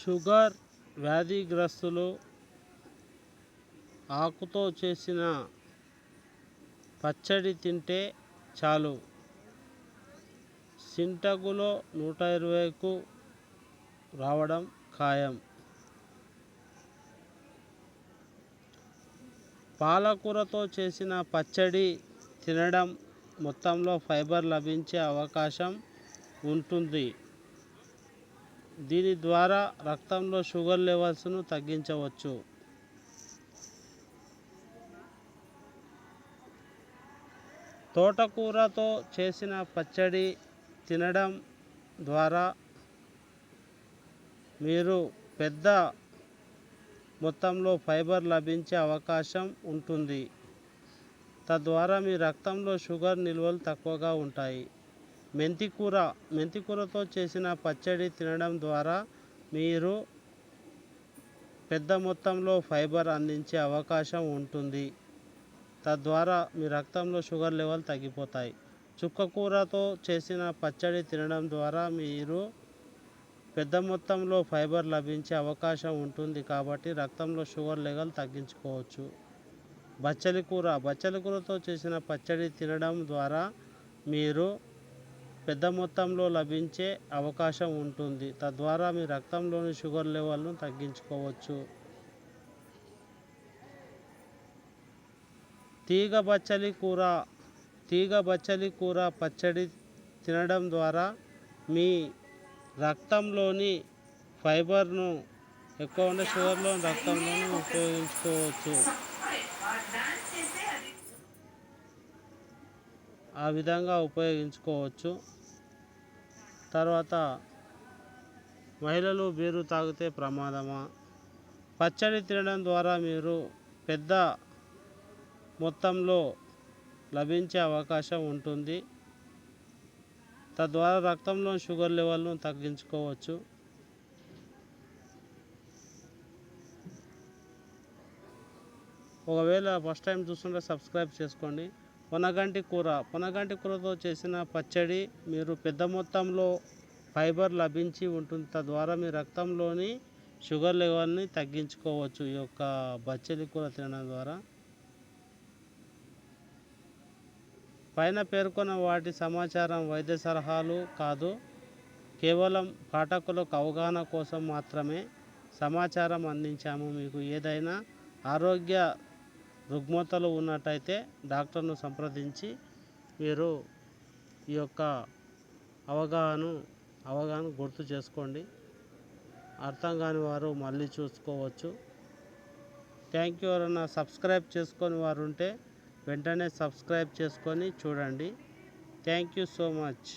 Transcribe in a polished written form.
Sugar వ్యాధిగ్రస్తులు ఆకుతో చేసిన పచ్చడి తింటే చాలు, సింటగులో 120కు రావడం ఖాయం. పాలకూరతో చేసిన పచ్చడి తినడం మొత్తంలో ఫైబర్ లభించే అవకాశం ఉంటుంది. దీని ద్వారా రక్తంలో షుగర్ లెవెల్స్ను తగ్గించవచ్చు. తోటకూరతో చేసిన పచ్చడి తినడం ద్వారా మీరు పెద్ద మొత్తంలో ఫైబర్ లభించే అవకాశం ఉంటుంది. తద్వారా మీ రక్తంలో షుగర్ నిల్వలు తక్కువగా ఉంటాయి. మెంతికూరతో చేసిన పచ్చడి తినడం ద్వారా మీరు పెద్ద మొత్తంలో ఫైబర్ అందించే అవకాశం ఉంటుంది. తద్వారా మీ రక్తంలో షుగర్ లెవెల్ తగ్గిపోతాయి. చుక్కకూరతో చేసిన పచ్చడి తినడం ద్వారా మీరు పెద్ద మొత్తంలో ఫైబర్ లభించే అవకాశం ఉంటుంది కాబట్టి రక్తంలో షుగర్ లెవెల్ తగ్గించుకోవచ్చు. బచ్చలికూరతో చేసిన పచ్చడి తినడం ద్వారా మీరు పెద్ద మొత్తంలో లభించే అవకాశం ఉంటుంది. తద్వారా మీ రక్తంలోని షుగర్ లెవెల్ను తగ్గించుకోవచ్చు. తీగ బచ్చలి కూర పచ్చడి తినడం ద్వారా మీ రక్తంలోని ఫైబర్ను ఎక్కువ ఉండే షుగర్లో రక్తంలోని ఉపయోగించుకోవచ్చు. ఆ విధంగా ఉపయోగించుకోవచ్చు. తర్వాత మహిళలు బీరు తాగితే ప్రమాదమా? పచ్చడి తినడం ద్వారా మీరు పెద్ద మొత్తంలో లభించే అవకాశం ఉంటుంది. తద్వారా రక్తంలో షుగర్ లెవెల్ను తగ్గించుకోవచ్చు. ఒకవేళ ఫస్ట్ టైం చూస్తుంటే సబ్స్క్రైబ్ చేసుకోండి. పొనగంటి కూరతో చేసిన పచ్చడి మీరు పెద్ద మొత్తంలో ఫైబర్ లభించి ఉంటుంది. తద్వారా మీ రక్తంలోని షుగర్ లెవెల్ని తగ్గించుకోవచ్చు ఈ యొక్క బచ్చలి కూర తినడం ద్వారా. పైన పేర్కొన్న వాటి సమాచారం వైద్య సలహాలు కాదు, కేవలం పాఠకులకు అవగాహన కోసం మాత్రమే సమాచారం అందించాము. మీకు ఏదైనా ఆరోగ్య రుగ్మతలు ఉన్నట్టయితే డాక్టర్ను సంప్రదించి మీరు ఈ యొక్క అవగాహన గుర్తు చేసుకోండి. అర్థం కాని వారు మళ్ళీ చూసుకోవచ్చు. Thank you. ఎవరైనా సబ్స్క్రైబ్ చేసుకొని వారు ఉంటే వెంటనే సబ్స్క్రైబ్ చేసుకొని చూడండి. Thank you so much.